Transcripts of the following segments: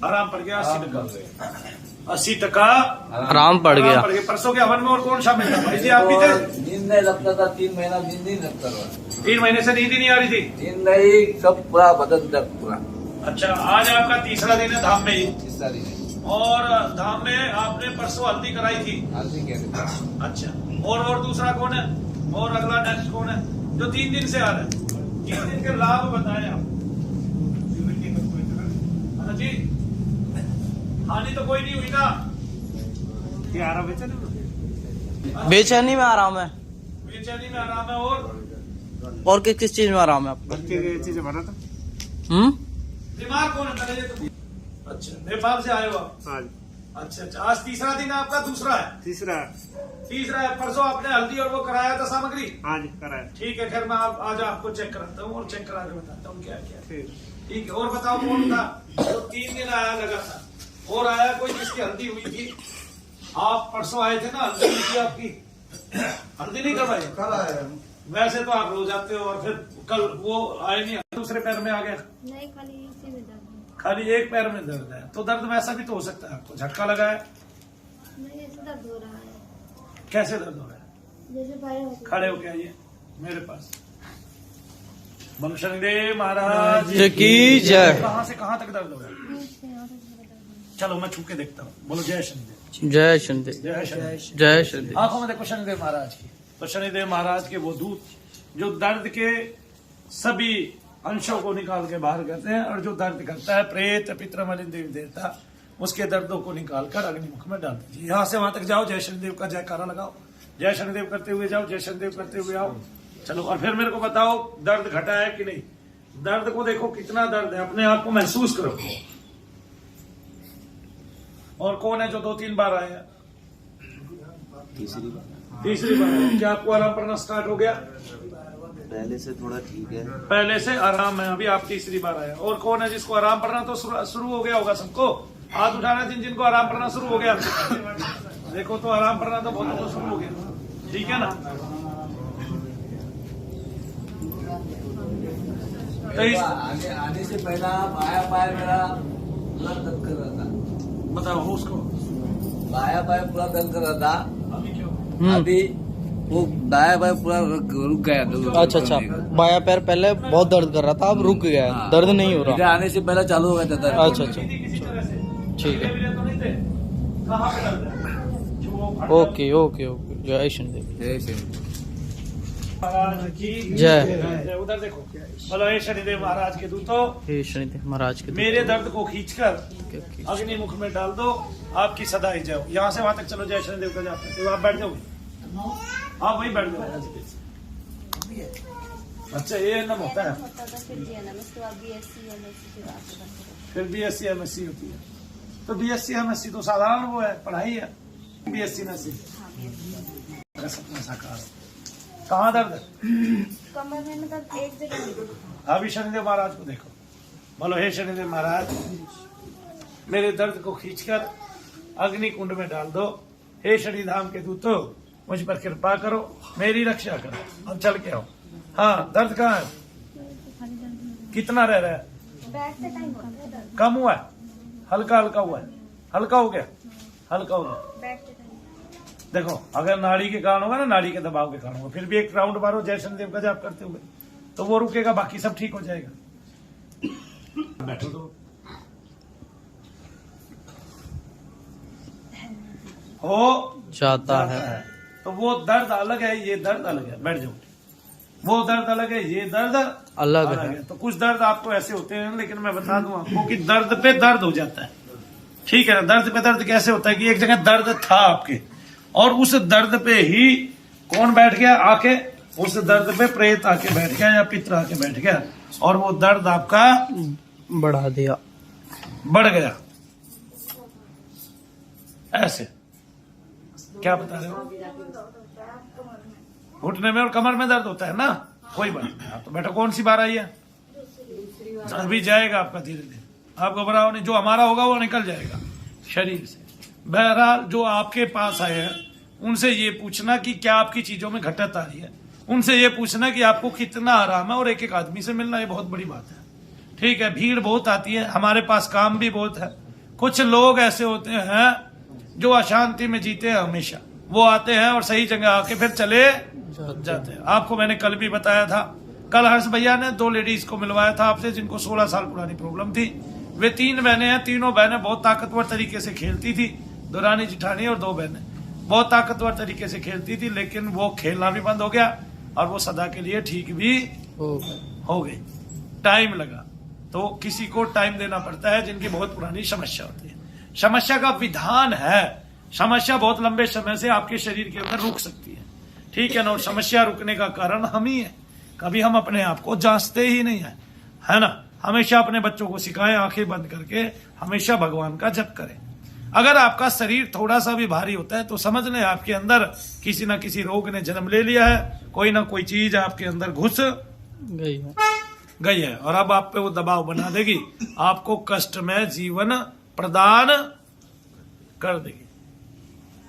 आराम पड़ गया। 80% आराम पड़ गया। परसों के हवन में और कौन शामिल था भाई जी? आप भी थे? नींद नहीं लगता था, 3 महीना नींद नहीं लगता था। 3 महीने से नींद ही नहीं आ रही थी? नींद नहीं, सब पूरा बदन दर्द पूरा। अच्छा, आज आपका तीसरा दिन है धाम में ही? तीसरा दिन है। और धाम में आपने परसों हल्दी कराई थी? हल्दी कहते। अच्छा, और दूसरा कौन है? और अगला नेक्स्ट कौन है जो 3 दिन से आ रहा है? 3 दिन के लाभ बताएं आप। हाँ जी, हानि तो कोई नहीं हुई ना? क्या आराम है? बेचैनी में आराम है। बेचैनी में आराम है। और किस चीज में आराम है आपको? चीजें बना था। बीमार कौन है पहले तो? अच्छा, नेपाल से आए हो आप? हाँ। अच्छा, आज तीसरा दिन है आपका? दूसरा है? तीसरा है। परसों आपने हल्दी और वो कराया था सामग्री? हाँ जी, कराया। ठीक है, खैर मैं आज आपको चेक कराता हूँ और चेक करा के बताता हूँ क्या क्या। ठीक है, और बताओ कौन था जो 3 दिन आया लगा था? और आया कोई जिसकी हल्दी हुई थी? आप परसों आए थे ना, हल्दी हुई थी आपकी? हल्दी नहीं करवाई? कल आया। वैसे तो आप रोज आते हो, और फिर कल वो आए नहीं, दूसरे पैर में आ गया? नहीं, खाली इसी में दर्द है। खाली एक पैर में दर्द है? तो दर्द वैसा भी तो हो सकता है, आपको झटका लगा है? नहीं, ऐसे दर्द हो रहा है। कैसे दर्द हो रहा है? जैसे पैर होते हैं। खड़े होके आइए मेरे पास। बोलो शनिदेव महाराज की जय। कहाँ से कहाँ तक दर्द हो रहा है? चलो मैं छू के देखता हूँ। बोलो जय शनिदेव। जय शनिदेव। जय शनिदेव। जय शनिदेव। आंखों में देखो शनिदेव महाराज की। तो शनिदेव महाराज के वो दूत जो दर्द के सभी अंशों को निकाल के बाहर करते हैं, और जो दर्द करता है प्रेत पितृ मलिन देवी देवता, उसके दर्दों को निकाल कर अग्निमुख में डाल दीजिए। यहाँ से वहां तक जाओ, जय शनिदेव का जयकारा लगाओ, जय शनिदेव करते हुए जाओ, जय शनिदेव करते हुए आओ। चलो, और फिर मेरे को बताओ दर्द घटा है कि नहीं? दर्द को देखो कितना दर्द है, अपने आप को महसूस करो। और कौन है जो 2-3 बार आए हैं? तीसरी बार। क्या आपको आराम पड़ना स्टार्ट हो गया? पहले से थोड़ा ठीक है। पहले से आराम है, अभी आप तीसरी बार आए। और कौन है जिसको आराम पड़ना तो शुरू हो गया होगा? सबको हाथ उठाना जिनको आराम पड़ना शुरू हो गया। देखो, तो आराम पड़ना तो बहुत तो शुरू हो गया। ठीक है ना? तो आने से पहला बाया पाया मेरा पूरा दर्द कर रहा था। बताओ उसको। बाया पाया पूरा दर्द कर रहा था। अभी क्यों? अभी वो दाया पाया पूरा रुक गया। अच्छा, बाया पैर पहले बहुत दर्द कर रहा था, अब रुक गया है, दर्द नहीं हो रहा। इधर आने से पहले चालू हो गया था दर्द। अच्छा, ठीक है। कहाँ पे दर्द है? ओके। जय शनिदेव। जय शनिदेव महाराज की जय। उधर देखो। बोलो हे शनिदेव महाराज के दूतों, हे शनिदेव महाराज के मेरे दर्द को खींचकर अग्निमुख में डाल दो, आपकी सदा ही जाओ। यहाँ से वहां तक चलो, जय शनिदेव का जाप करते हो। आप बैठ जाओगे? आप वही बैठ जाओ। अच्छा, ये नम होता है, फिर BSc MSc होती है। तो BSc MSc तो साधारण वो है, पढ़ाई है। BSc नर्सिंग सपना साकार। कहाँ दर्द है? कमर में मतलब एक जगह। अभी शनिदेव महाराज को देखो। बोलो हे शनिदेव महाराज, मेरे दर्द को खींचकर अग्नि कुंड में डाल दो। हे शनिधाम के दूतों, मुझ पर कृपा करो, मेरी रक्षा करो। अब चल के आओ। हाँ, दर्द कहाँ है? कितना रह रहा है? बैठते टाइम होता है दर्द। कम हुआ है? हल्का हुआ है? हल्का हो गया? बैठते टाइम। देखो, अगर नाड़ी के कारण होगा ना, नाड़ी के दबाव के कारण होगा, फिर भी एक राउंड मारो जय शनिदेव का जाप करते हुए, तो वो रुकेगा, बाकी सब ठीक हो जाएगा। बैठो तो हो जाता है। तो वो दर्द अलग है, ये दर्द अलग है। बैठ जाओ। वो दर्द अलग है, ये दर्द अलग है। तो कुछ दर्द आपको ऐसे होते हैं, लेकिन मैं बता दूं आपको कि दर्द पे दर्द हो जाता है। ठीक है ना? दर्द पे दर्द कैसे होता है कि एक जगह दर्द था आपके, और उस दर्द पे ही कौन बैठ गया आके? उस दर्द पे प्रेत आके बैठ गया या पितृ आके बैठ गया, और वो दर्द आपका बढ़ा दिया, बढ़ गया। ऐसे क्या बता रहे हो? घुटने में और कमर में दर्द होता है ना? कोई बात नहीं। तो बेटा कौन सी बार आई है? अभी जाएगा आपका धीरे धीरे, आप घबराओ नहीं। जो हमारा होगा वो निकल जाएगा शरीर से। बहरहाल जो आपके पास आए हैं उनसे ये पूछना कि क्या आपकी चीजों में घटत आ रही है, उनसे ये पूछना कि आपको कितना आराम है, और एक एक आदमी से मिलना ये बहुत बड़ी बात है। ठीक है, भीड़ बहुत आती है, हमारे पास काम भी बहुत है। कुछ लोग ऐसे होते हैं जो अशांति में जीते हैं हमेशा, वो आते हैं और सही जगह आके फिर चले जाते हैं। आपको मैंने कल भी बताया था, कल हर्ष भैया ने 2 लेडीज को मिलवाया था आपसे जिनको 16 साल पुरानी प्रॉब्लम थी। वे 3 बहनें हैं, तीनों बहनें बहुत ताकतवर तरीके से खेलती थी, दुरानी जिठानी और 2 बहनें बहुत ताकतवर तरीके से खेलती थी, लेकिन वो खेलना भी बंद हो गया और वो सदा के लिए ठीक भी हो गई। टाइम लगा, तो किसी को टाइम देना पड़ता है जिनकी बहुत पुरानी समस्या होती है। समस्या का विधान है, समस्या बहुत लंबे समय से आपके शरीर के अंदर रुक सकती है, ठीक है ना। और समस्या रुकने का कारण हम ही है, कभी हम अपने आप को जांचते ही नहीं है ना। हमेशा अपने बच्चों को सिखाएं, आंखें बंद करके हमेशा भगवान का जप करें। अगर आपका शरीर थोड़ा सा भी भारी होता है तो समझ लें आपके अंदर किसी ना किसी रोग ने जन्म ले लिया है, कोई ना कोई चीज आपके अंदर घुस गई है और अब आप पे वो दबाव बना देगी, आपको कष्ट में जीवन प्रदान कर देगी,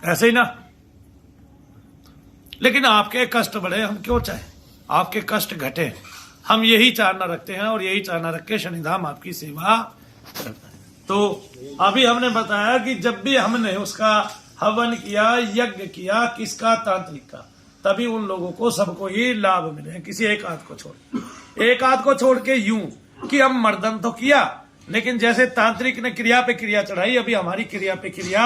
ऐसे ही ना। लेकिन आपके कष्ट बढ़े, हम क्यों चाहे आपके कष्ट घटे, हम यही चाहना रखते हैं और यही चाहना रख के शनिधाम आपकी सेवा करता है। तो अभी हमने बताया कि जब भी हमने उसका हवन किया, यज्ञ किया, किसका, तांत्रिक का, तभी उन लोगों को सबको ही लाभ मिले, किसी एक आध को छोड़। एक आध को छोड़ के यूं कि हम मर्दन तो किया, लेकिन जैसे तांत्रिक ने क्रिया पे क्रिया चढ़ाई, अभी हमारी क्रिया पे क्रिया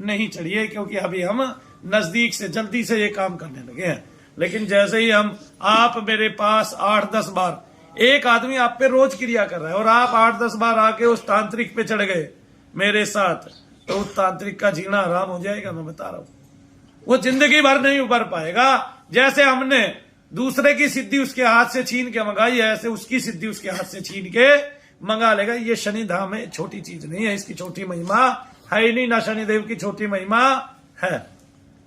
नहीं चढ़ी है, क्योंकि अभी हम नजदीक से जल्दी से ये काम करने लगे हैं। लेकिन जैसे ही हम, आप मेरे पास 8-10 बार, एक आदमी आप पे रोज क्रिया कर रहा है और आप 8-10 बार आके उस तांत्रिक पे चढ़ गए मेरे साथ, तो उस तांत्रिक का जीना आराम हो जाएगा, मैं बता रहा हूं। वो जिंदगी भर नहीं उबर पाएगा। जैसे हमने दूसरे की सिद्धि उसके हाथ से छीन के मंगाई है, ऐसे उसकी सिद्धि उसके हाथ से छीन के मंगा लेगा। ये शनि धाम है, छोटी चीज नहीं है, इसकी छोटी महिमा है ही नहीं, ना शनिदेव की छोटी महिमा है।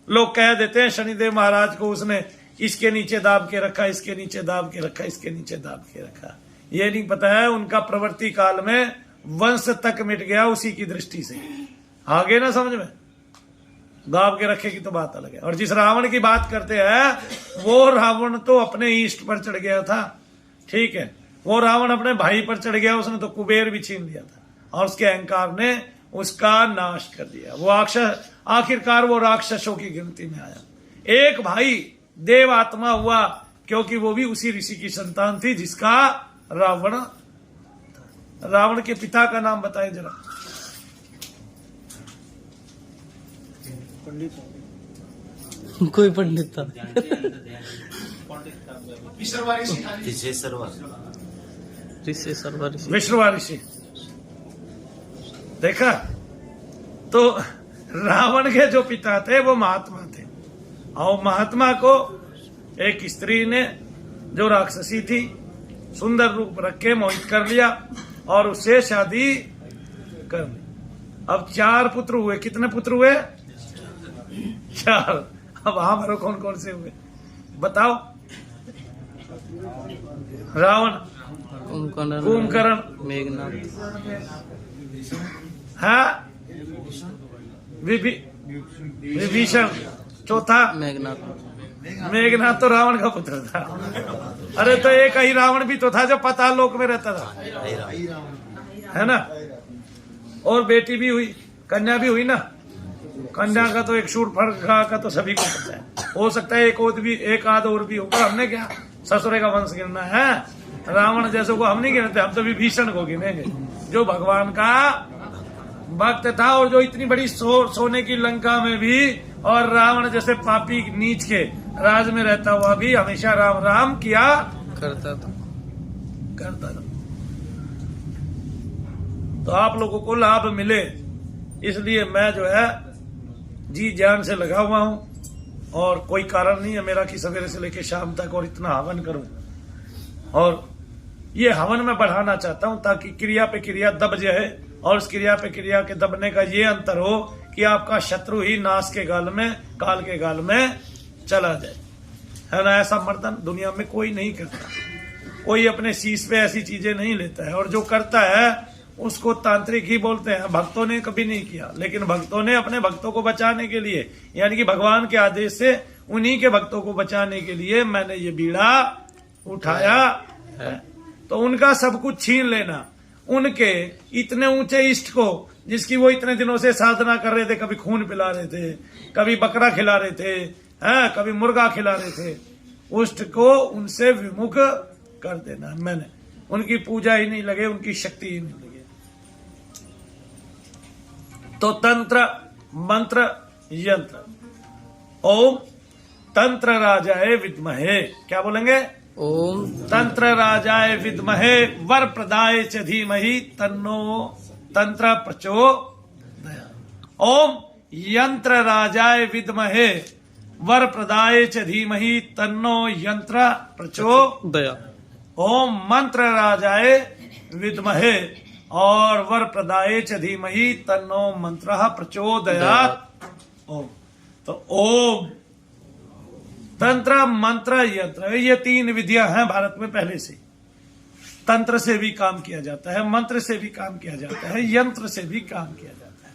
लोग कह देते हैं शनिदेव महाराज को उसने इसके नीचे दाब के रखा, इसके नीचे दाब के रखा, इसके नीचे दाब के रखा। ये नहीं पता है उनका प्रवृत्ति काल में वंश तक मिट गया उसी की दृष्टि से। आगे ना समझ में, दाब के रखे की तो बात अलग है। और जिस रावण की बात करते हैं, वो रावण तो अपने ईष्ट पर चढ़ गया था, ठीक है। वो रावण अपने भाई पर चढ़ गया, उसने तो कुबेर भी छीन लिया था और उसके अहंकार ने उसका नाश कर दिया। वो आखिरकार वो राक्षसों की गिनती में आया। एक भाई देव आत्मा हुआ, क्योंकि वो भी उसी ऋषि की संतान थी जिसका रावण। रावण के पिता का नाम बताए जरा। कोई पंडित था, विश्रवा ऋषि। देखा, तो रावण के जो पिता थे वो महात्मा थे, और महात्मा को एक स्त्री ने, जो राक्षसी थी, सुंदर रूप रख के मोहित कर लिया और उससे शादी कर ली। अब 4 पुत्र हुए। कितने पुत्र हुए? 4। अब हमारे कौन कौन से हुए बताओ? रावण, कुंभकर्ण, मेघनाथ, हाँ, विभीषण, चौथा मेघनाथ तो रावण का पुत्र था। अरे तो एक ही रावण भी तो था जो पाताल लोक में रहता था, है ना। और बेटी भी हुई, कन्या भी हुई ना। कन्या का तो एक शूरपणखा का तो सभी को पता है। हो सकता है एक आध और भी होगा, हमने क्या ससुरे का वंश गिनना है? रावण जैसे को हम नहीं गिनते, हम तो विभीषण को गिनेंगे, जो भगवान का भक्त था और जो इतनी बड़ी सोने की लंका में भी और रावण जैसे पापी नीच के राज में रहता हुआ भी हमेशा राम राम किया करता था। तो आप लोगों को लाभ मिले, इसलिए मैं जो है जी जान से लगा हुआ हूं, और कोई कारण नहीं है मेरा कि सवेरे से लेकर शाम तक और इतना हवन करूं। और ये हवन मैं बढ़ाना चाहता हूं ताकि क्रिया पे क्रिया दब जाए, और उस क्रिया पे क्रिया के दबने का ये अंतर हो कि आपका शत्रु ही नाश के गाल में, काल के गाल में चला जाए, है ना। ऐसा मर्दन दुनिया में कोई नहीं करता, कोई अपने शीश पे ऐसी चीजें नहीं लेता है, और जो करता है उसको तांत्रिक ही बोलते हैं। भक्तों ने कभी नहीं किया, लेकिन भक्तों ने अपने भक्तों को बचाने के लिए, यानी कि भगवान के आदेश से उन्हीं के भक्तों को बचाने के लिए मैंने ये बीड़ा उठाया है। तो उनका सब कुछ छीन लेना, उनके इतने ऊंचे इष्ट को जिसकी वो इतने दिनों से साधना कर रहे थे, कभी खून पिला रहे थे, कभी बकरा खिला रहे थे, कभी मुर्गा खिला रहे थे, उष्ट को उनसे विमुख कर देना। मैंने उनकी पूजा ही नहीं लगे, उनकी शक्ति ही नहीं लगे। तो तंत्र मंत्र यंत्र। ओम तंत्र राजाए विद्महे, क्या बोलेंगे? ओम तंत्र राजाए विद्महे वर प्रदाय च धीमहि तन्नो तंत्र प्रचोदयात्। ओम यंत्र राजाए विद्महे वर प्रदाय च धीमहि तन्नो यंत्र प्रचोदयात्। ओम मंत्र राजाए विद्महे और वर प्रदाय च धीमहि तन्नो मंत्र प्रचोदयात्। ओम, तो ओम तंत्र मंत्र यंत्र, ये 3 विधियां हैं भारत में पहले से। तंत्र से भी काम किया जाता है, मंत्र से भी काम किया जाता है, यंत्र से भी काम किया जाता है।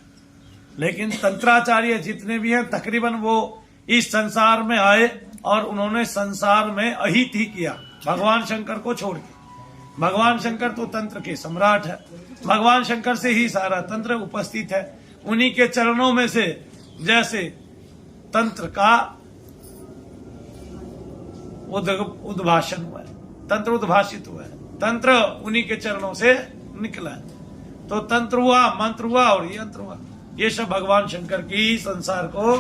लेकिन तंत्राचार्य जितने भी हैं तकरीबन वो इस संसार में आए और उन्होंने संसार में अहित ही किया, भगवान शंकर को छोड़ के। भगवान शंकर तो तंत्र के सम्राट है, भगवान शंकर से ही सारा तंत्र उपस्थित है। उन्हीं के चरणों में से जैसे तंत्र का उद्भाषण हुआ है, तंत्र उद्भाषित हुआ है, तंत्र उन्हीं के चरणों से निकला है। तो तंत्र हुआ, मंत्र हुआ और यंत्र हुआ, ये सब भगवान शंकर की संसार को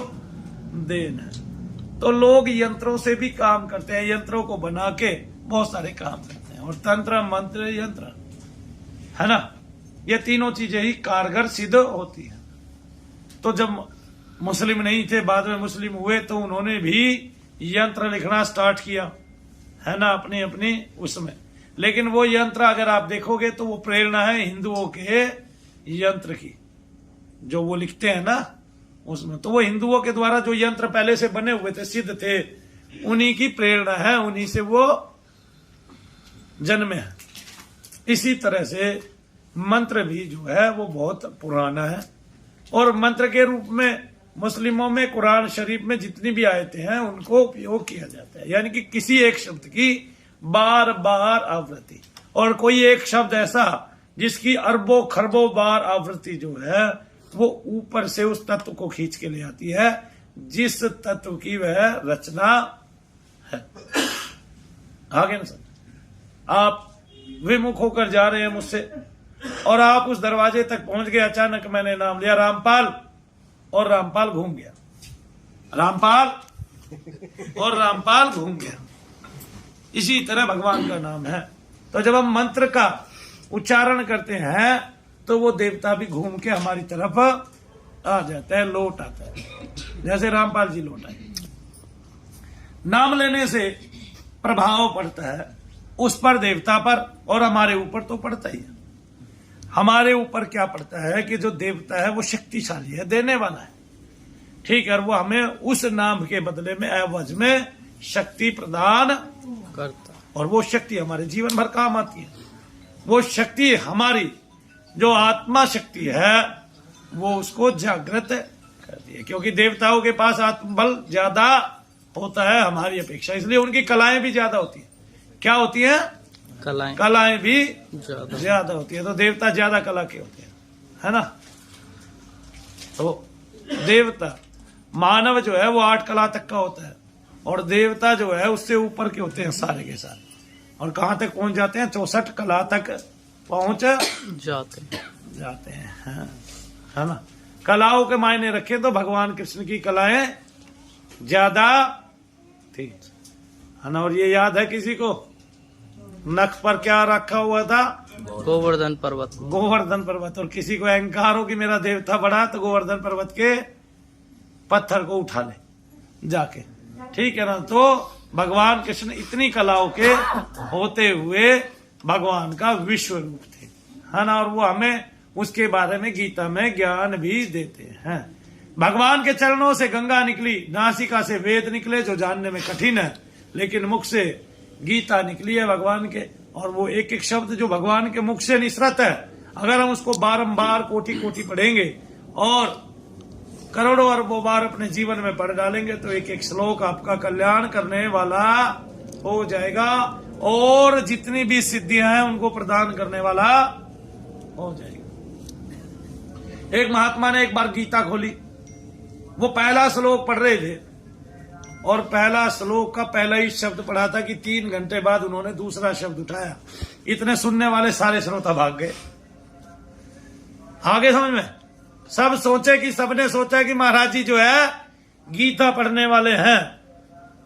देन है। तो लोग यंत्रों से भी काम करते हैं, यंत्रों को बना के बहुत सारे काम करते हैं। और तंत्र मंत्र यंत्र है ना, ये तीनों चीजें ही कारगर सिद्ध होती है। तो जब मुस्लिम नहीं थे, बाद में मुस्लिम हुए, तो उन्होंने भी यंत्र लिखना स्टार्ट किया, है ना, अपनी अपनी उसमें। लेकिन वो यंत्र अगर आप देखोगे तो वो प्रेरणा है हिंदुओं के यंत्र की, जो वो लिखते हैं ना उसमें। तो वो हिंदुओं के द्वारा जो यंत्र पहले से बने हुए थे, सिद्ध थे, उन्हीं की प्रेरणा है, उन्हीं से वो जन्मे हैं। इसी तरह से मंत्र भी जो है वो बहुत पुराना है। और मंत्र के रूप में मुस्लिमों में कुरान शरीफ में जितनी भी आयतें हैं उनको उपयोग किया जाता है, यानी कि किसी एक शब्द की बार बार आवृत्ति। और कोई एक शब्द ऐसा जिसकी अरबों खरबों बार आवृत्ति जो है वो ऊपर से उस तत्व को खींच के ले आती है जिस तत्व की वह रचना है। आगे ना सर, आप विमुख होकर जा रहे हैं मुझसे और आप उस दरवाजे तक पहुंच गए, अचानक मैंने नाम लिया रामपाल और रामपाल घूम गया, रामपाल और रामपाल घूम गया। इसी तरह भगवान का नाम है। तो जब हम मंत्र का उच्चारण करते हैं तो वो देवता भी घूम के हमारी तरफ आ जाता है, लौट आता है, जैसे रामपाल जी लौट आए। नाम लेने से प्रभाव पड़ता है उस पर, देवता पर, और हमारे ऊपर तो पड़ता ही है। हमारे ऊपर क्या पड़ता है कि जो देवता है वो शक्तिशाली है, देने वाला है, ठीक है, और वो हमें उस नाम के बदले में एवज में शक्ति प्रदान करता, और वो शक्ति हमारे जीवन भर काम आती है। वो शक्ति हमारी जो आत्मा शक्ति है वो उसको जागृत करती है, क्योंकि देवताओं के पास आत्मबल ज्यादा होता है हमारी अपेक्षा, इसलिए उनकी कलाएं भी ज्यादा होती है। क्या होती है? कलाएं भी ज्यादा होती है। तो देवता ज्यादा कला के होते हैं, है ना। तो देवता, मानव जो है वो 8 कला तक का होता है, और देवता जो है उससे ऊपर के होते हैं सारे के सारे। और कहां तक पहुंच जाते हैं? 64 कला तक पहुंच जाते हैं, है ना। कलाओं के मायने रखें तो भगवान कृष्ण की कलाएं ज्यादा थी, है ना। और ये याद है किसी को? नख पर क्या रखा हुआ था? गोवर्धन पर्वत। गोवर्धन पर्वत। और किसी को अहंकार हो कि मेरा देवता बड़ा, तो गोवर्धन पर्वत के पत्थर को उठा ले जाके, ठीक है ना। तो भगवान कृष्ण इतनी कलाओं के होते हुए भगवान का विश्व रूप थे, है ना। और वो हमें उसके बारे में गीता में ज्ञान भी देते हैं। भगवान के चरणों से गंगा निकली, नासिका से वेद निकले जो जानने में कठिन है, लेकिन मुख से गीता निकली है भगवान के। और वो एक एक शब्द जो भगवान के मुख से निसरत है, अगर हम उसको बारंबार कोटि कोटि पढ़ेंगे और करोड़ों अरबों बार अपने जीवन में पढ़ डालेंगे तो एक एक श्लोक आपका कल्याण करने वाला हो जाएगा। और जितनी भी सिद्धियां हैं उनको प्रदान करने वाला हो जाएगा। एक महात्मा ने एक बार गीता खोली, वो पहला श्लोक पढ़ रहे थे और पहला श्लोक का पहला ही शब्द पढ़ा था कि 3 घंटे बाद उन्होंने दूसरा शब्द उठाया। इतने सुनने वाले सारे श्रोता भाग गए। आगे समझ में सब सोचे कि सबने सोचा कि महाराज जी जो है गीता पढ़ने वाले हैं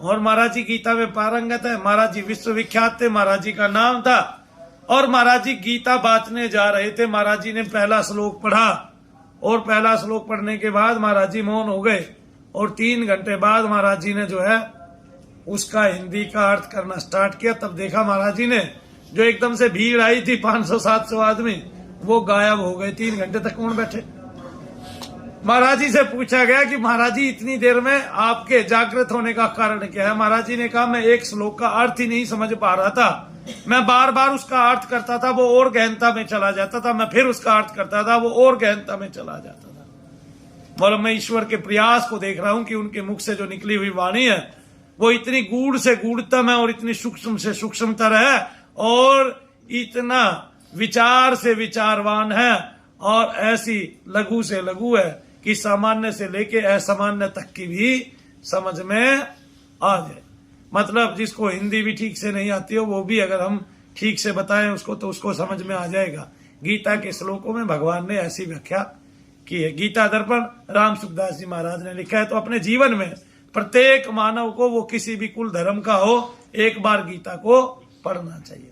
और महाराज जी गीता में पारंगत है। महाराज जी विश्वविख्यात थे, महाराज जी का नाम था और महाराज जी गीता बांटने जा रहे थे। महाराज जी ने पहला श्लोक पढ़ा और पहला श्लोक पढ़ने के बाद महाराज जी मौन हो गए और 3 घंटे बाद महाराज जी ने जो है उसका हिंदी का अर्थ करना स्टार्ट किया। तब देखा महाराज जी ने जो एकदम से भीड़ आई थी 500-700 आदमी, वो गायब हो गए। 3 घंटे तक कौन बैठे? महाराज जी से पूछा गया कि महाराज जी इतनी देर में आपके जागृत होने का कारण क्या है? महाराज जी ने कहा मैं एक श्लोक का अर्थ ही नहीं समझ पा रहा था, मैं बार बार उसका अर्थ करता था, वो और गहनता में चला जाता था, मैं फिर उसका अर्थ करता था, वो और गहनता में चला जाता था। बोलो मैं ईश्वर के प्रयास को देख रहा हूं कि उनके मुख से जो निकली हुई वाणी है वो इतनी गूढ़ से गूढ़तम है और इतनी सूक्ष्म से सूक्ष्मतर है और इतना विचार से विचारवान है और ऐसी लघु से लघु है कि सामान्य से लेके असामान्य तक की भी समझ में आ जाए। मतलब जिसको हिंदी भी ठीक से नहीं आती हो वो भी अगर हम ठीक से बताएं उसको तो उसको समझ में आ जाएगा। गीता के श्लोकों में भगवान ने ऐसी व्याख्या की है। गीता दर्पण राम सुखदास जी महाराज ने लिखा है। तो अपने जीवन में प्रत्येक मानव को वो किसी भी कुल धर्म का हो एक बार गीता को पढ़ना चाहिए।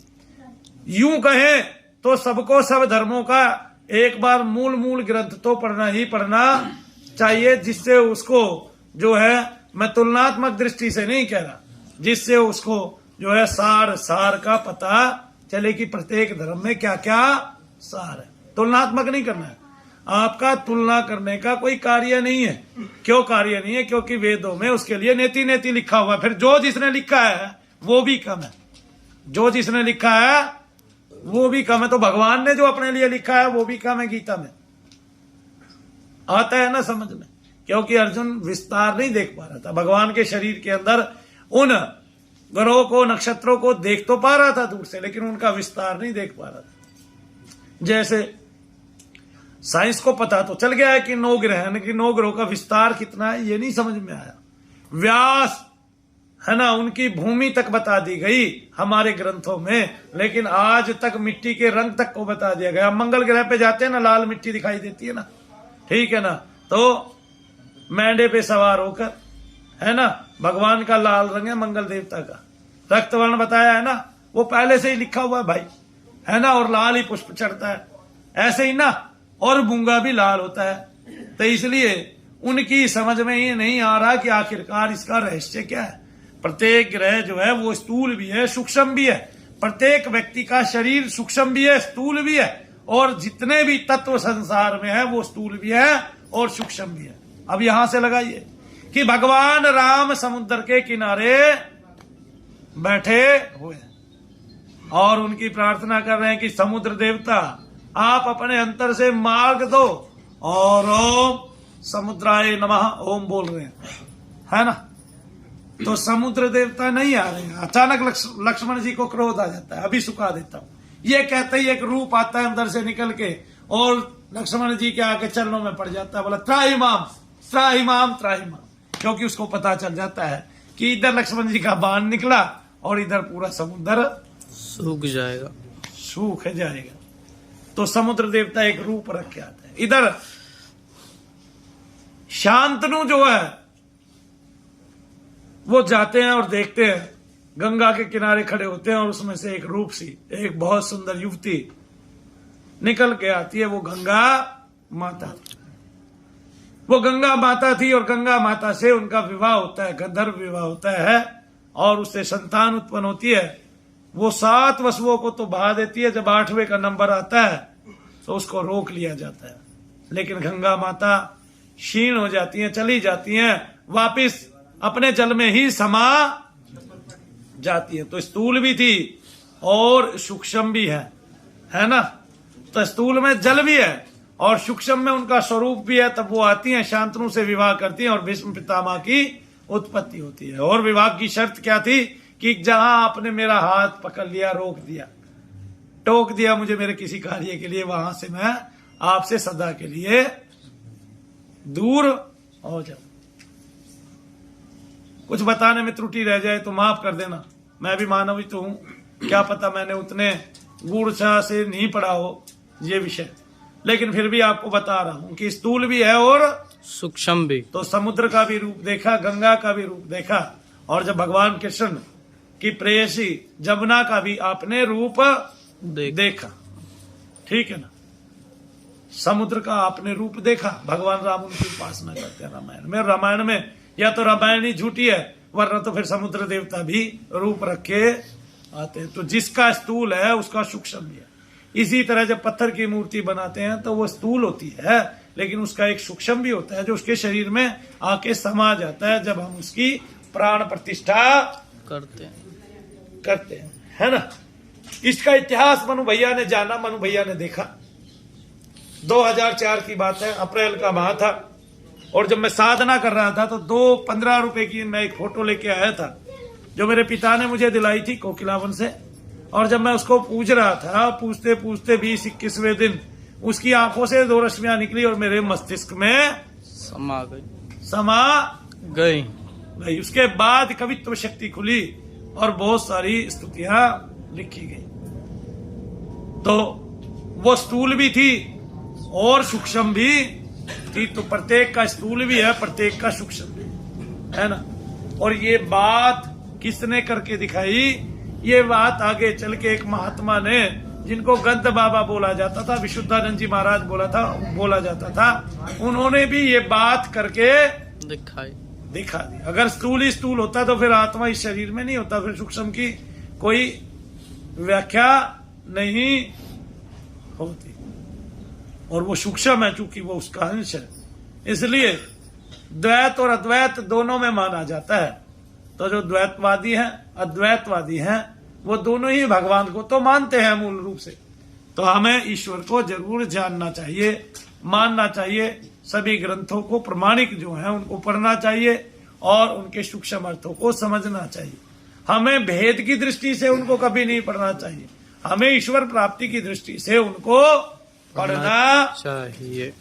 यूं कहें तो सबको सब धर्मों का एक बार मूल ग्रंथ तो पढ़ना ही पढ़ना चाहिए, जिससे उसको जो है मैं तुलनात्मक दृष्टि से नहीं कह रहा, जिससे उसको जो है सार का पता चले कि प्रत्येक धर्म में क्या क्या सार है। तुलनात्मक नहीं करना है, आपका तुलना करने का कोई कार्य नहीं है। क्यों कार्य नहीं है? क्योंकि वेदों में उसके लिए नेति नेति लिखा हुआ है। फिर जो जिसने लिखा है वो भी कम है, जो जिसने लिखा है वो भी कम है। तो भगवान ने जो अपने लिए लिखा है वो भी कम है। गीता में आता है ना समझ में? क्योंकि अर्जुन विस्तार नहीं देख पा रहा था भगवान के शरीर के अंदर। उन ग्रहों को नक्षत्रों को देख तो पा रहा था दूर से, लेकिन उनका विस्तार नहीं देख पा रहा था। जैसे साइंस को पता तो चल गया है कि 9 ग्रह है, कि 9 ग्रहों का विस्तार कितना है ये नहीं समझ में आया। व्यास है ना, उनकी भूमि तक बता दी गई हमारे ग्रंथों में, लेकिन आज तक मिट्टी के रंग तक को बता दिया गया। मंगल ग्रह पे जाते हैं ना, लाल मिट्टी दिखाई देती है ना, ठीक है ना, तो मेंढे पे सवार होकर है ना, भगवान का लाल रंग है मंगल देवता का। रक्त वर्ण बताया है ना, वो पहले से ही लिखा हुआ है भाई, है ना, और लाल ही पुष्प चढ़ता है ऐसे ही ना, और मूंगा भी लाल होता है। तो इसलिए उनकी समझ में ये नहीं आ रहा कि आखिरकार इसका रहस्य क्या है। प्रत्येक ग्रह जो है वो स्थूल भी है सूक्ष्म भी है। प्रत्येक व्यक्ति का शरीर सूक्ष्म भी है स्थूल भी है, और जितने भी तत्व संसार में है वो स्थूल भी है और सूक्ष्म भी है। अब यहां से लगाइए कि भगवान राम समुद्र के किनारे बैठे हुए हैं और उनकी प्रार्थना कर रहे हैं कि समुद्र देवता आप अपने अंतर से मार्ग दो, और ओम समुद्राय नमः ओम बोल रहे हैं, है ना। तो समुद्र देवता नहीं आ रहे हैं। अचानक लक्ष्मण जी को क्रोध आ जाता है, अभी सुखा देता हूं, ये कहते ही एक रूप आता है अंदर से निकल के और लक्ष्मण जी के आके चरणों में पड़ जाता है, बोला त्राहिमाम त्राहिमाम त्राहिमाम, क्योंकि उसको पता चल जाता है कि इधर लक्ष्मण जी का बाण निकला और इधर पूरा समुद्र सूख जाएगा, सूख जाएगा। तो समुद्र देवता एक रूप रख के आता है। इधर शांतनु जो है वो जाते हैं और देखते हैं, गंगा के किनारे खड़े होते हैं और उसमें से एक रूप सी एक बहुत सुंदर युवती निकल के आती है। वो गंगा माता, वो गंगा माता थी और गंगा माता से उनका विवाह होता है, गंधर्व विवाह होता है और उससे संतान उत्पन्न होती है। वो 7 वसुओं को तो बहा देती है, जब 8वें का नंबर आता है तो उसको रोक लिया जाता है, लेकिन गंगा माता क्षीण हो जाती हैं, चली जाती हैं, वापिस अपने जल में ही समा जाती है। तो स्थूल भी थी और सूक्ष्म भी है ना। तो स्थूल में जल भी है और सूक्ष्म में उनका स्वरूप भी है। तब वो आती हैं, शांतनु से विवाह करती हैं और भीष्म पितामह की उत्पत्ति होती है। और विवाह की शर्त क्या थी कि जहां आपने मेरा हाथ पकड़ लिया, रोक दिया, टोक दिया मुझे मेरे किसी कार्य के लिए, वहां से मैं आपसे सदा के लिए दूर हो जाऊं। कुछ बताने में त्रुटि रह जाए तो माफ कर देना, मैं भी मानव ही तो हूं, क्या पता मैंने उतने गूढ़ता से नहीं पढ़ा हो ये विषय, लेकिन फिर भी आपको बता रहा हूं कि स्थूल भी है और सूक्ष्म भी। तो समुद्र का भी रूप देखा, गंगा का भी रूप देखा, और जब भगवान कृष्ण की प्रेयसी जमुना का भी आपने रूप देखा, ठीक है ना। समुद्र का आपने रूप देखा, भगवान राम उनकी उपासना करते हैं रामायण में या तो रामायण ही झूठी है, वरना तो फिर समुद्र देवता भी रूप रखे आते हैं। तो जिसका स्थूल है उसका सूक्ष्म भी है। इसी तरह जब पत्थर की मूर्ति बनाते हैं तो वो स्थूल होती है, लेकिन उसका एक सूक्ष्म भी होता है जो उसके शरीर में आके समा जाता है जब हम उसकी प्राण प्रतिष्ठा करते हैं, है ना। इसका इतिहास मनु भैया ने जाना, मनु भैया ने देखा। 2004 की बात है, अप्रैल का माह था, और जब मैं साधना कर रहा था तो 15 रुपए की मैं एक फोटो लेके आया था जो मेरे पिता ने मुझे दिलाई थी कोकिलावन से। और जब मैं उसको पूछ रहा था, पूछते पूछते 20-21वें दिन उसकी आंखों से 2 रश्मियां निकली और मेरे मस्तिष्क में समा गई। उसके बाद कवित्व शक्ति खुली और बहुत सारी स्तुतियां लिखी गई। तो वो स्थूल भी थी और सूक्ष्म भी थी, तो प्रत्येक का स्थूल भी है, प्रत्येक का सूक्ष्म भी है ना। और ये बात किसने करके दिखाई? ये बात आगे चल के एक महात्मा ने, जिनको गंध बाबा बोला जाता था, विशुद्धानंद जी महाराज बोला जाता था, उन्होंने भी ये बात करके दिखा दी। अगर स्थूल ही स्थूल होता तो फिर आत्मा इस शरीर में नहीं होता, फिर सूक्ष्म की कोई व्याख्या नहीं होती। और वो सूक्ष्म है चूंकि वो उसका अंश है, इसलिए द्वैत और अद्वैत दोनों में माना जाता है। तो जो द्वैतवादी हैं, अद्वैतवादी हैं, वो दोनों ही भगवान को तो मानते हैं मूल रूप से। तो हमें ईश्वर को जरूर जानना चाहिए, मानना चाहिए। सभी ग्रंथों को प्रमाणिक जो हैं उनको पढ़ना चाहिए और उनके सूक्ष्म अर्थों को समझना चाहिए। हमें भेद की दृष्टि से उनको कभी नहीं पढ़ना चाहिए, हमें ईश्वर प्राप्ति की दृष्टि से उनको पढ़ना चाहिए।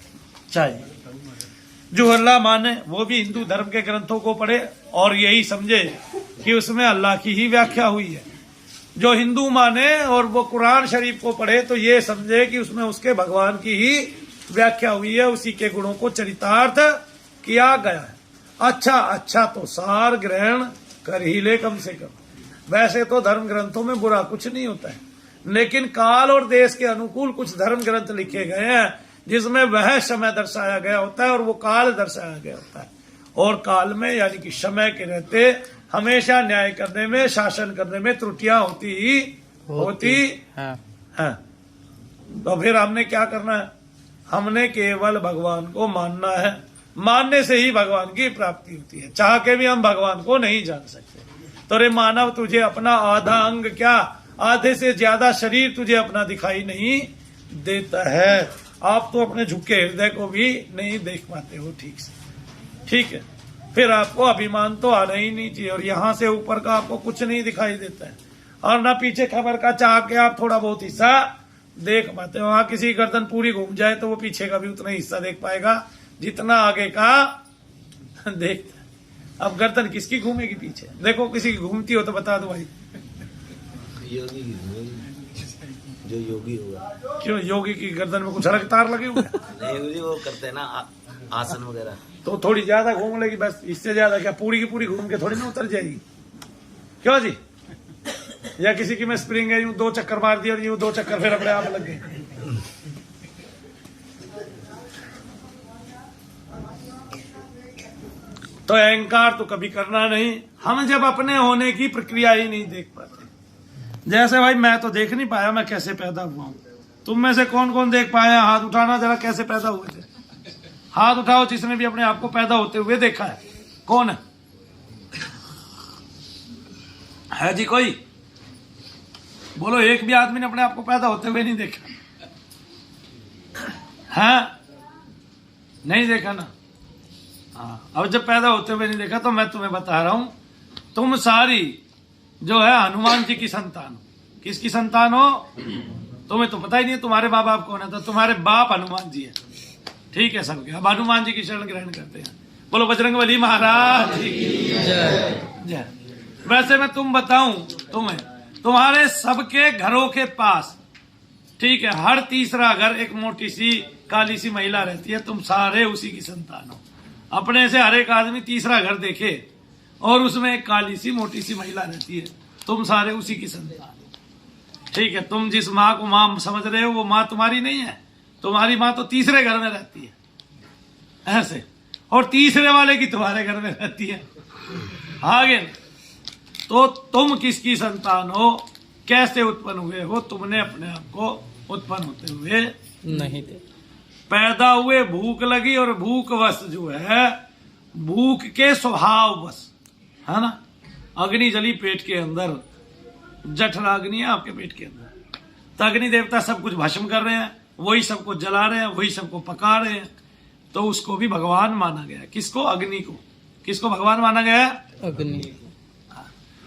जो अल्लाह माने वो भी हिंदू धर्म के ग्रंथों को पढ़े और यही समझे कि उसमें अल्लाह की ही व्याख्या हुई है। जो हिंदू माने और वो कुरान शरीफ को पढ़े तो ये समझे कि उसमें उसके भगवान की ही व्याख्या हुई है, उसी के गुणों को चरितार्थ किया गया है। अच्छा तो सार ग्रहण कर ही ले कम से कम। वैसे तो धर्म ग्रंथों में बुरा कुछ नहीं होता है, लेकिन काल और देश के अनुकूल कुछ धर्म ग्रंथ लिखे गए हैं जिसमें वह समय दर्शाया गया होता है और वो काल दर्शाया गया होता है। और काल में यानी कि समय के रहते हमेशा न्याय करने में, शासन करने में त्रुटियां होती है। तो फिर हमने क्या करना है? हमने केवल भगवान को मानना है। मानने से ही भगवान की प्राप्ति होती है, चाह के भी हम भगवान को नहीं जान सकते। तो रे मानव, तुझे अपना आधा अंग क्या, आधे से ज्यादा शरीर तुझे अपना दिखाई नहीं देता है। आप तो अपने झुके हृदय को भी नहीं देख पाते हो ठीक से, ठीक है। फिर आपको अभिमान तो आना ही नहीं चाहिए, और यहां से ऊपर का आपको कुछ नहीं दिखाई देता है, और ना पीछे खबर का चाह के आप थोड़ा बहुत हिस्सा देख पाते हो। वहां किसी गर्दन पूरी घूम जाए तो वो पीछे का भी उतना हिस्सा देख पाएगा जितना आगे का देखता है। अब गर्दन किसकी घूमेगी पीछे? देखो किसी की घूमती हो तो बता दो भाई। योगी जो योगी होगा। क्यों? योगी की गर्दन में कुछ अलग तार लगे हुए? नहीं, वो करते हैं ना आसन वगैरह, तो थोड़ी ज्यादा घूम लेगी बस, इससे ज्यादा क्या पूरी की पूरी घूम के थोड़ी ना उतर जाएगी। क्यों जी? या किसी की मैं स्प्रिंग है, यूं 2 चक्कर मार दिया और यूं 2 चक्कर फिर अपने आप लग गए। तो अहंकार तो कभी करना नहीं। हम जब अपने होने की प्रक्रिया ही नहीं देख पाते, जैसे भाई मैं तो देख नहीं पाया मैं कैसे पैदा हुआ हूं, तुम में से कौन कौन देख पाया? हाथ उठाना जरा, कैसे पैदा हुए थे? हाथ उठाओ जिसने भी अपने आप को पैदा होते हुए देखा है। कौन है जी? कोई बोलो, एक भी आदमी ने अपने आप को पैदा होते हुए नहीं देखा है? नहीं देखा ना? हाँ, अब जब पैदा होते हुए नहीं देखा तो मैं तुम्हें बता रहा हूं, तुम सारी जो है हनुमान जी की संतान हो। किसकी संतान हो? तुम्हें तो पता ही नहीं है तुम्हारे माँ बाप कौन है, तो तुम्हारे बाप हनुमान जी है। ठीक है सबके, अब हनुमान जी की शरण ग्रहण करते हैं। बोलो बजरंगबली महाराज की जय। वैसे मैं तुम बताऊं तुम्हें, तुम्हारे सबके घरों के पास, ठीक है, हर तीसरा घर एक मोटी सी काली सी महिला रहती है। तुम सारे उसी की संतान हो। अपने से हर एक आदमी तीसरा घर देखे और उसमें एक काली सी मोटी सी महिला रहती है। तुम सारे उसी की संतान हो। ठीक है, तुम जिस माँ को माँ समझ रहे हो वो माँ तुम्हारी नहीं है। तुम्हारी माँ तो तीसरे घर में रहती है ऐसे, और तीसरे वाले की तुम्हारे घर में रहती है। आगे तो तुम किसकी संतान हो, कैसे उत्पन्न हुए हो? तुमने अपने आप को उत्पन्न होते हुए नहीं थे। पैदा हुए भूख लगी, और भूख वश जो है, भूख के स्वभाव वश, है ना, अग्नि जली पेट के अंदर, जठराग्नि है आपके पेट के अंदर। तो अग्नि देवता सब कुछ भस्म कर रहे हैं, वही सबको जला रहे हैं, वही सबको पका रहे हैं। तो उसको भी भगवान माना गया। किसको? अग्नि को। किसको भगवान माना गया? अग्नि।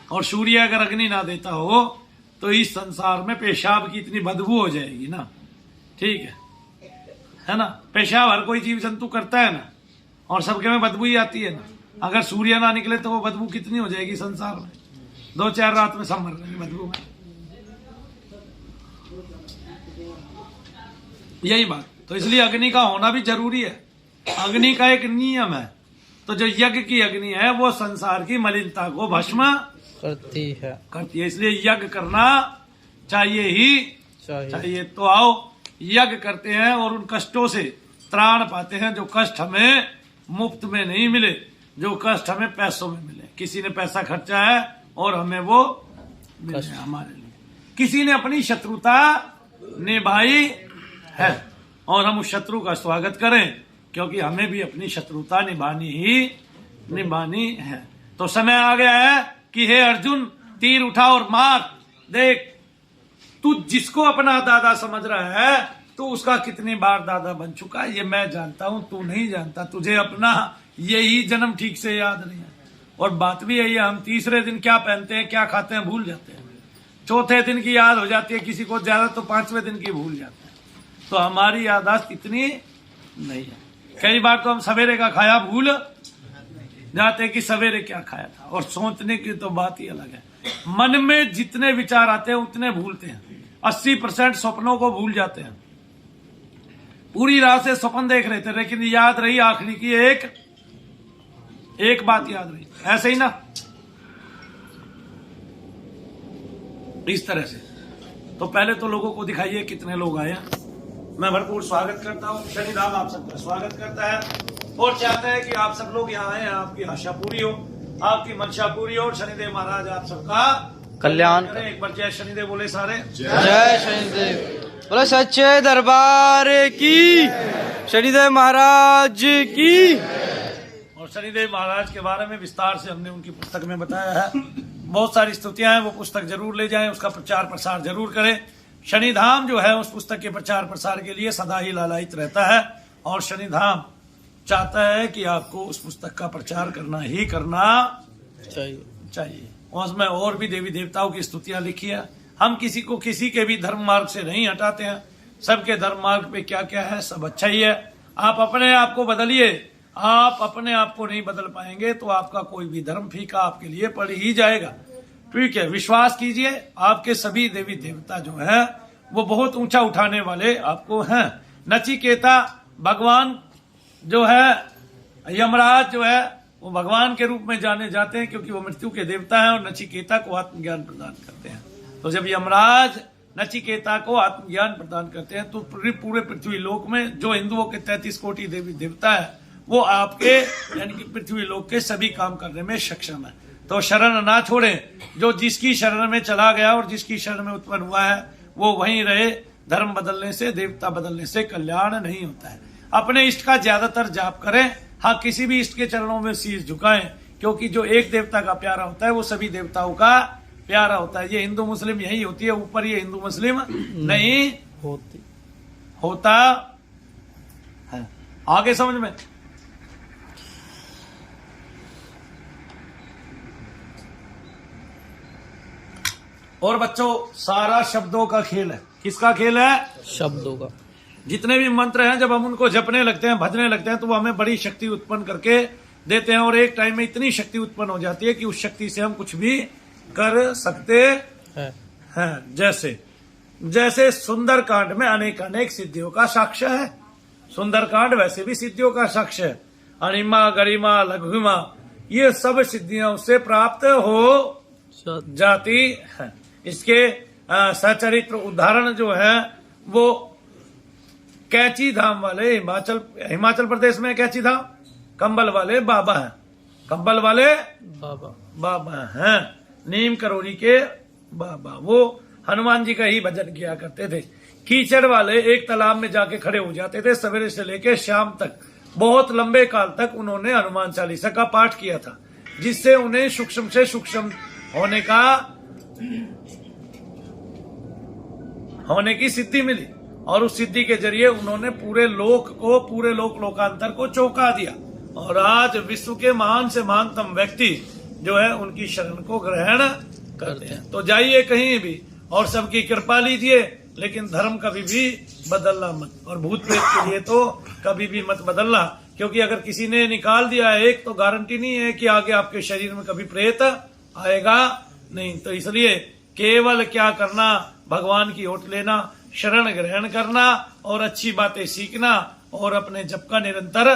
और सूर्य अगर अग्नि ना देता हो तो इस संसार में पेशाब की इतनी बदबू हो जाएगी ना। ठीक है ना, पेशाब हर कोई जीव जंतु करता है ना, और सबके में बदबू ही आती है ना। अगर सूर्य ना निकले तो वो बदबू कितनी हो जाएगी संसार में, 2-4 रात में सब मर रहे बदबू में। यही बात, तो इसलिए अग्नि का होना भी जरूरी है। अग्नि का एक नियम है, तो जो यज्ञ की अग्नि है वो संसार की मलिनता को भस्म करती है। इसलिए यज्ञ करना चाहिए ही चाहिए। तो आओ यज्ञ करते हैं और उन कष्टों से त्राण पाते हैं, जो कष्ट हमें मुफ्त में नहीं मिले, जो कष्ट हमें पैसों में मिले। किसी ने पैसा खर्चा है और हमें वो मिले हमारे लिए। किसी ने अपनी शत्रुता निभाई है और हम उस शत्रु का स्वागत करें, क्योंकि हमें भी अपनी शत्रुता निभानी है। तो समय आ गया है कि हे अर्जुन, तीर उठा और मार। देख, तू जिसको अपना दादा समझ रहा है, तू उसका कितनी बार दादा बन चुका है ये मैं जानता हूं, तू नहीं जानता। तुझे अपना यही जन्म ठीक से याद नहीं है। और बात भी यही है, हम तीसरे दिन क्या पहनते हैं, क्या खाते हैं, भूल जाते हैं। चौथे दिन की याद हो जाती है किसी को ज्यादा, तो 5वें दिन की भूल जाते हैं। तो हमारी याददाश्त इतनी नहीं है। कई बार तो हम सवेरे का खाया भूल जाते कि सवेरे क्या खाया था। और सोचने की तो बात ही अलग है। मन में जितने विचार आते हैं उतने भूलते हैं। 80% सपनों को भूल जाते हैं। पूरी रात से स्वप्न देख रहे थे, लेकिन याद रही आखिरी की एक बात याद रही। ऐसे ही ना, इस तरह से। तो पहले तो लोगों को दिखाइए कितने लोग आए हैं। मैं भरपूर स्वागत करता हूँ। शनिधाम आप सबका स्वागत करता है और चाहता है कि आप सब लोग यहाँ आए, आपकी आशा पूरी हो, आपकी मंशा पूरी हो, और शनिदेव महाराज आप सबका कल्याण करें। एक बार जय शनिदेव बोले सारे। जय शनिदेव। बोलो सच्चे दरबार की, शनिदेव महाराज की। और शनिदेव महाराज के बारे में विस्तार से हमने उनकी पुस्तक में बताया है। बहुत सारी स्तुतियां हैं, वो पुस्तक जरूर ले जाएं, उसका प्रचार प्रसार जरूर करें। शनिधाम जो है उस पुस्तक के प्रचार प्रसार के लिए सदा ही लालायित रहता है, और शनिधाम चाहता है कि आपको उस पुस्तक का प्रचार करना ही करना चाहिए। उसमें और भी देवी देवताओं की स्तुतियां लिखी है। हम किसी को किसी के भी धर्म मार्ग से नहीं हटाते हैं। सबके धर्म मार्ग पे क्या क्या है, सब अच्छा ही है। आप अपने आप को बदलिए। आप अपने आप को नहीं बदल पाएंगे तो आपका कोई भी धर्म फीका आपके लिए पड़ ही जाएगा। ठीक है, विश्वास कीजिए, आपके सभी देवी देवता जो है वो बहुत ऊंचा उठाने वाले आपको हैं। नचिकेता भगवान जो है, यमराज जो है वो भगवान के रूप में जाने जाते हैं, क्योंकि वो मृत्यु के देवता हैं और नचिकेता को आत्मज्ञान प्रदान करते हैं। तो जब यमराज नचिकेता को आत्मज्ञान प्रदान करते हैं तो पूरे पृथ्वी लोक में जो हिंदुओं के 33 कोटि देवी देवता है वो आपके यानी कि पृथ्वी लोक के सभी काम करने में सक्षम है। तो शरण ना छोड़ें। जो जिसकी शरण में चला गया और जिसकी शरण में उत्पन्न हुआ है वो वहीं रहे। धर्म बदलने से, देवता बदलने से कल्याण नहीं होता है। अपने इष्ट का ज्यादातर जाप करें। हाँ, किसी भी इष्ट के चरणों में शीश झुकाएं, क्योंकि जो एक देवता का प्यारा होता है वो सभी देवताओं का प्यारा होता है। ये हिंदू मुस्लिम यही होती है, ऊपर ये हिंदू मुस्लिम नहीं होता है। आगे समझ में। और बच्चों सारा शब्दों का खेल है। किसका खेल है? शब्दों का। जितने भी मंत्र हैं जब हम उनको जपने लगते हैं, भजने लगते हैं, तो वो हमें बड़ी शक्ति उत्पन्न करके देते हैं। और एक टाइम में इतनी शक्ति उत्पन्न हो जाती है कि उस शक्ति से हम कुछ भी कर सकते हैं। जैसे सुंदरकांड में अनेक सिद्धियों का साक्ष्य है। सुंदरकांड वैसे भी सिद्धियों का साक्ष्य है। अणिमा, गरिमा, लघुमा, ये सब सिद्धियों से प्राप्त हो जाती है। इसके सचरित्र उदाहरण जो है वो कैची धाम वाले हिमाचल प्रदेश में कैची धाम कंबल वाले बाबा हैं। कंबल वाले बाबा हैं, नीम करोड़ी के बाबा। वो हनुमान जी का ही भजन किया करते थे। कीचड़ वाले एक तालाब में जाके खड़े हो जाते थे। सवेरे से लेकर शाम तक बहुत लंबे काल तक उन्होंने हनुमान चालीसा का पाठ किया था, जिससे उन्हें सूक्ष्म से सूक्ष्म होने की सिद्धि मिली। और उस सिद्धि के जरिए उन्होंने पूरे लोकांतर को चौंका दिया। और आज विश्व के महान से महानतम व्यक्ति जो है उनकी शरण को ग्रहण करते हैं। तो जाइए कहीं भी और सबकी कृपा लीजिए, लेकिन धर्म कभी भी बदलना मत। और भूत प्रेत के लिए तो कभी भी मत बदलना, क्योंकि अगर किसी ने निकाल दिया है एक, तो गारंटी नहीं है कि आगे आपके शरीर में कभी प्रेत आएगा नहीं। तो इसलिए केवल क्या करना, भगवान की ओट लेना, शरण ग्रहण करना और अच्छी बातें सीखना और अपने जप का निरंतर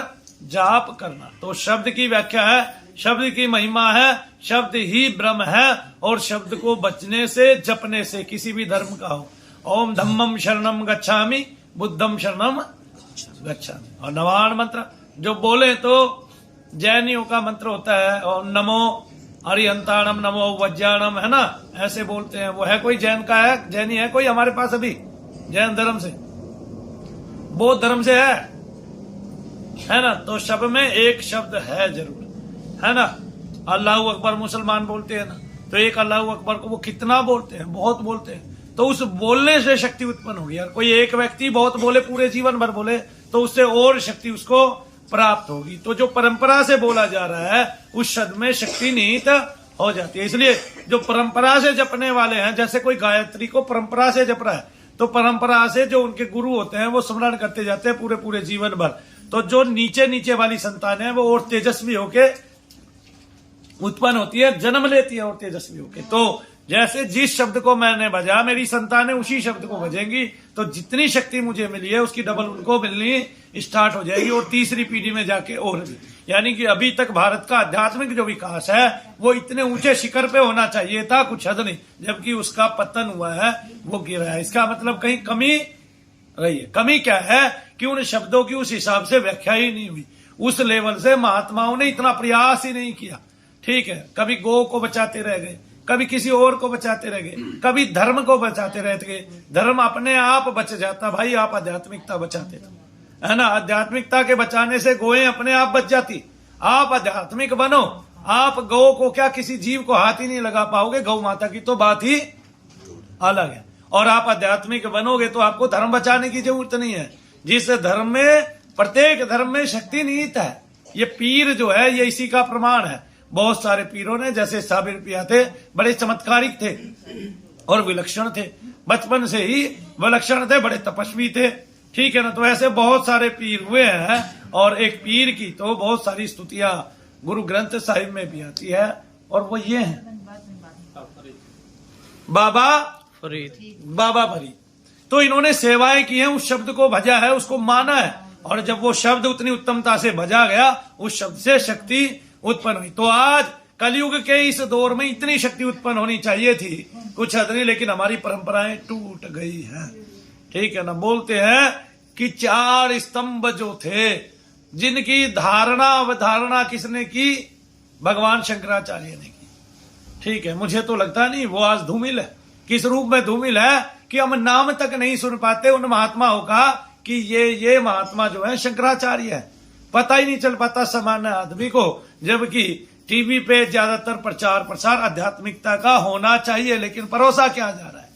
जाप करना। तो शब्द की व्याख्या है, शब्द की महिमा है, शब्द ही ब्रह्म है। और शब्द को बचने से, जपने से, किसी भी धर्म का हो, ओम धम्मम शरणम गच्छामि, बुद्धम शरणम गच्छामि। और नवाण मंत्र जो बोले तो जैनियों का मंत्र होता है, ओम नमो अरिहंताणम नमो वज्जाणम, है ना, ऐसे बोलते हैं। वो है कोई जैन का है, जैनी है कोई हमारे पास अभी जैन धर्म से, बौद्ध धर्म से है ना? तो शब्द में एक शब्द है जरूर, है ना। अल्लाह अकबर मुसलमान बोलते हैं ना, तो एक अल्लाह अकबर को वो कितना बोलते हैं, बहुत बोलते हैं। तो उस बोलने से शक्ति उत्पन्न होगी। यार कोई एक व्यक्ति बहुत बोले, पूरे जीवन भर बोले, तो उससे और शक्ति उसको प्राप्त होगी। तो जो परंपरा से बोला जा रहा है उस शब्द में शक्ति निहित हो जाती है। इसलिए जो परंपरा से जपने वाले हैं, जैसे कोई गायत्री को परंपरा से जप रहा है, तो परंपरा से जो उनके गुरु होते हैं वो स्मरण करते जाते हैं पूरे जीवन भर। तो जो नीचे वाली संतान है वो और तेजस्वी होके उत्पन्न होती है, जन्म लेती है और तेजस्वी होके। तो जैसे जिस शब्द को मैंने बजा, मेरी संतानें उसी शब्द को बजेंगी, तो जितनी शक्ति मुझे मिली है उसकी डबल उनको मिलनी स्टार्ट हो जाएगी। और तीसरी पीढ़ी में जाके और भी, यानी कि अभी तक भारत का आध्यात्मिक जो विकास है वो इतने ऊंचे शिखर पे होना चाहिए था, कुछ हद नहीं, जबकि उसका पतन हुआ है, वो गिरा है। इसका मतलब कहीं कमी रही है। कमी क्या है कि उन शब्दों की उस हिसाब से व्याख्या ही नहीं हुई, उस लेवल से महात्माओं ने इतना प्रयास ही नहीं किया। ठीक है, कभी गौ को बचाते रह गए, कभी किसी और को बचाते रह गए, कभी धर्म को बचाते रहते गए। धर्म अपने आप बच जाता भाई, आप आध्यात्मिकता बचाते रहो, है ना। आध्यात्मिकता के बचाने से गोएं अपने आप बच जाती। आप आध्यात्मिक बनो, आप गौ को क्या किसी जीव को हाथ ही नहीं लगा पाओगे, गौ माता की तो बात ही अलग है। और आप आध्यात्मिक बनोगे तो आपको धर्म बचाने की जरूरत नहीं है। जिस धर्म में, प्रत्येक धर्म में शक्ति निहित है। ये पीर जो है ये इसी का प्रमाण है। बहुत सारे पीरों ने, जैसे साबिर पिया थे, बड़े चमत्कारिक थे और विलक्षण थे, बचपन से ही विलक्षण थे, बड़े तपस्वी थे। ठीक है ना। तो ऐसे बहुत सारे पीर हुए हैं। और एक पीर की तो बहुत सारी स्तुतियां गुरु ग्रंथ साहिब में भी आती है, और वो ये है बाबा फरीद। तो इन्होंने सेवाएं की हैं, उस शब्द को भजा है, उसको माना है। और जब वो शब्द उतनी उत्तमता से भजा गया, उस शब्द से शक्ति उत्पन्न हुई। तो आज कलयुग के इस दौर में इतनी शक्ति उत्पन्न होनी चाहिए थी, कुछ हद नहीं, लेकिन हमारी परंपराएं टूट गई हैं। ठीक है ना। बोलते हैं कि 4 स्तंभ जो थे, जिनकी धारणा अवधारणा किसने की, भगवान शंकराचार्य ने की। ठीक है। मुझे तो लगता नहीं वो आज धूमिल है। किस रूप में धूमिल है कि हम नाम तक नहीं सुन पाते उन महात्माओं का कि ये महात्मा जो है शंकराचार्य है। पता ही नहीं चल पाता सामान्य आदमी को, जबकि टीवी पे ज्यादातर प्रचार प्रसार आध्यात्मिकता का होना चाहिए, लेकिन परोसा क्या जा रहा है,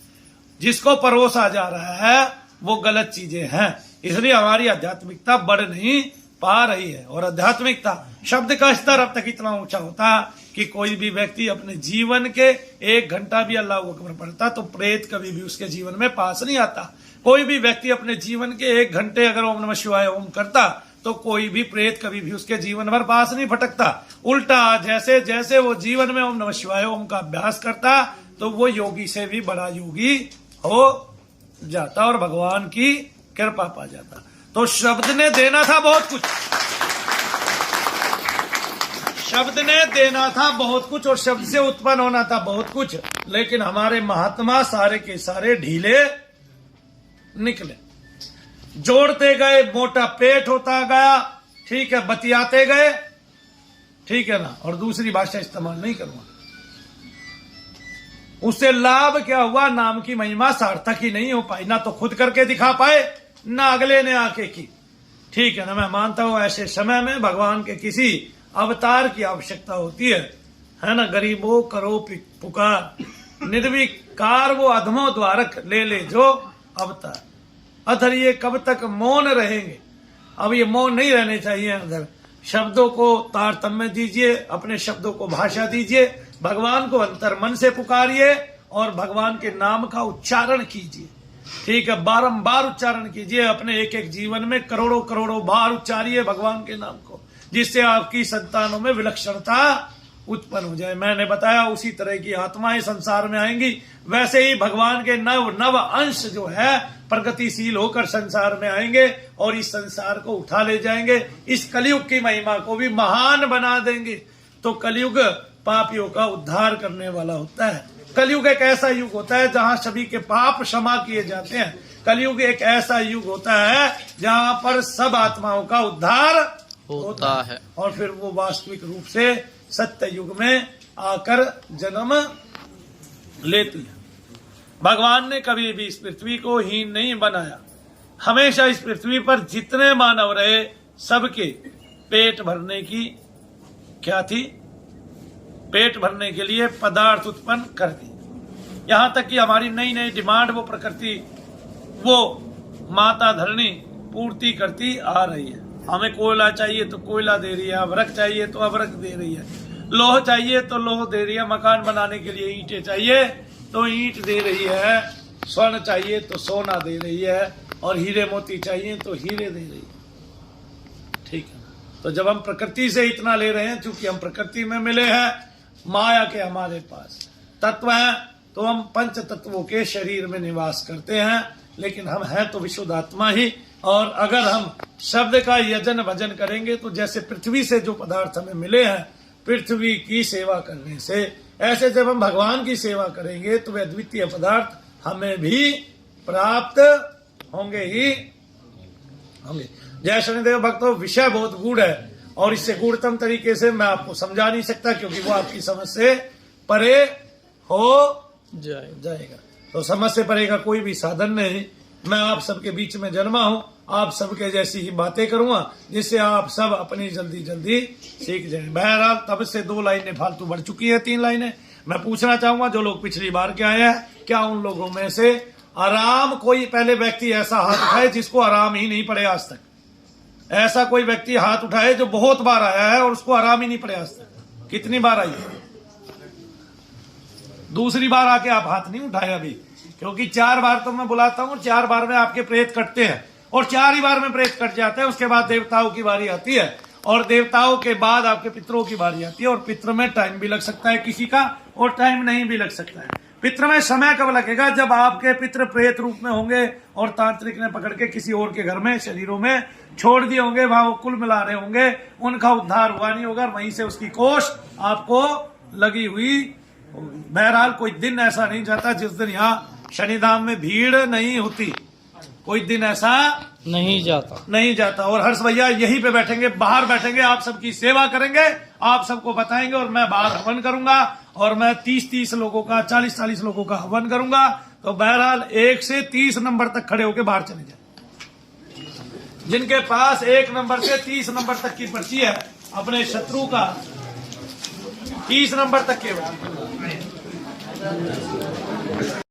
जिसको परोसा जा रहा है वो गलत चीजें हैं। इसलिए हमारी आध्यात्मिकता बढ़ नहीं पा रही है। और आध्यात्मिकता शब्द का स्तर अब तक इतना ऊंचा होता कि कोई भी व्यक्ति अपने जीवन के 1 घंटा भी अल्लाह अकबर पढ़ता तो प्रेत कभी भी उसके जीवन में पास नहीं आता। कोई भी व्यक्ति अपने जीवन के 1 घंटे अगर ओम नमः शिवाय ओम करता तो कोई भी प्रेत कभी भी उसके जीवन भर पास नहीं भटकता। उल्टा जैसे जैसे वो जीवन में ओम नमः शिवाय ओम का अभ्यास करता तो वो योगी से भी बड़ा योगी हो जाता और भगवान की कृपा पा जाता। तो शब्द ने देना था बहुत कुछ, शब्द ने देना था बहुत कुछ और शब्द से उत्पन्न होना था बहुत कुछ, लेकिन हमारे महात्मा सारे के सारे ढीले निकले। जोड़ते गए, मोटा पेट होता गया, ठीक है, बतियाते गए, ठीक है ना, और दूसरी भाषा इस्तेमाल नहीं करूंगा। उससे लाभ क्या हुआ? नाम की महिमा सार्थक ही नहीं हो पाई, ना तो खुद करके दिखा पाए ना अगले ने आके की, ठीक है ना। मैं मानता हूं ऐसे समय में भगवान के किसी अवतार की आवश्यकता होती है ना। गरीबों करो पुकार, निर्विकार वो अधमो द्वारक ले ले जो अवतार। अधर ये कब तक मौन रहेंगे? अब ये मौन नहीं रहने चाहिए। अधर शब्दों को तारतम्य दीजिए, अपने शब्दों को भाषा दीजिए, भगवान को अंतर मन से पुकारिए और भगवान के नाम का उच्चारण कीजिए, ठीक है, बारंबार उच्चारण कीजिए। अपने एक एक जीवन में करोड़ों करोड़ों बार उच्चारिए भगवान के नाम को, जिससे आपकी संतानों में विलक्षणता उत्पन्न हो जाए। मैंने बताया उसी तरह की आत्माएं संसार में आएंगी, वैसे ही भगवान के नव नव अंश जो है प्रगतिशील होकर संसार में आएंगे और इस संसार को उठा ले जाएंगे। इस कलयुग की महिमा को भी महान बना देंगे। तो कलयुग पापियों का उद्धार करने वाला होता है। कलयुग एक ऐसा युग होता है जहां सभी के पाप क्षमा किए जाते हैं। कलयुग एक ऐसा युग होता है जहां पर सब आत्माओं का उद्धार होता है और फिर वो वास्तविक रूप से सत्य युग में आकर जन्म लेती है। भगवान ने कभी भी इस पृथ्वी को हीन नहीं बनाया। हमेशा इस पृथ्वी पर जितने मानव रहे सबके पेट भरने की क्या थी? पेट भरने के लिए पदार्थ उत्पन्न कर दी। यहां तक कि हमारी नई नई डिमांड वो प्रकृति, वो माता धरणी पूर्ति करती आ रही है। हमें कोयला चाहिए तो कोयला दे रही है, अभ्रक चाहिए तो अभ्रक दे रही है, लोह चाहिए तो लोह दे रही है, मकान बनाने के लिए ईंटें चाहिए तो ईंट दे रही है, स्वर्ण चाहिए तो सोना दे रही है और हीरे मोती चाहिए तो हीरे दे रही है, ठीक है। तो जब हम प्रकृति से इतना ले रहे हैं, चूंकि हम प्रकृति में मिले हैं, माया के हमारे पास तत्व हैं, तो हम पंच तत्वों के शरीर में निवास करते हैं, लेकिन हम हैं तो विशुद्ध आत्मा ही। और अगर हम शब्द का यजन भजन करेंगे तो जैसे पृथ्वी से जो पदार्थ हमें मिले हैं, पृथ्वी की सेवा करने से, ऐसे जब हम भगवान की सेवा करेंगे तो वे अद्वितीय पदार्थ हमें भी प्राप्त होंगे ही होंगे। जय शनिदेव भक्तों, विषय बहुत गूढ़ है और इससे गूढ़तम तरीके से मैं आपको समझा नहीं सकता, क्योंकि वो आपकी समझ से परे हो जाएगा। तो समझ से परे का कोई भी साधन नहीं। मैं आप सबके बीच में जन्मा हूं, आप सबके जैसी ही बातें करूंगा जिससे आप सब अपनी जल्दी जल्दी सीख जाएं। बहरहाल तब से 2 लाइनें फालतू बढ़ चुकी है, 3 लाइनें। मैं पूछना चाहूंगा जो लोग पिछली बार के आए हैं, क्या उन लोगों में से आराम कोई पहले व्यक्ति ऐसा हाथ उठाए जिसको आराम ही नहीं पड़े आज तक? ऐसा कोई व्यक्ति हाथ उठाए जो बहुत बार आया है और उसको आराम ही नहीं पड़े आज तक? कितनी बार आई है? दूसरी बार आके आप हाथ नहीं उठाए अभी, क्योंकि 4 बार तो मैं बुलाता हूं, 4 बार में आपके प्रेत कटते हैं और 4 ही बार में प्रेत कट जाते हैं। उसके बाद देवताओं की बारी आती है और देवताओं के बाद आपके पितरों की बारी आती है। और पितर में टाइम भी लग सकता है किसी का और टाइम नहीं भी लग सकता है। पितर में समय कब लगेगा? जब आपके पितर प्रेत रूप में होंगे और तांत्रिक ने पकड़ के किसी और के घर में शरीरों में छोड़ दिए होंगे, वहां वो कुल मिला रहे होंगे, उनका उद्धार हुआ नहीं होगा, वहीं से उसकी कोष आपको लगी हुई होगी। बहरहाल कोई दिन ऐसा नहीं जाता जिस दिन यहाँ शनिधाम में भीड़ नहीं होती, कोई दिन ऐसा नहीं जाता। और हर्ष भैया यहीं पे बैठेंगे, बाहर बैठेंगे, आप सबकी सेवा करेंगे, आप सबको बताएंगे और मैं बाहर हवन करूंगा और मैं 30-30 लोगों का, 40-40 लोगों का हवन करूंगा। तो बहरहाल 1 से 30 नंबर तक खड़े होकर बाहर चले जाए। जिनके पास 1 नंबर से 30 नंबर तक की पर्ची है, अपने शत्रु का 30 नंबर तक के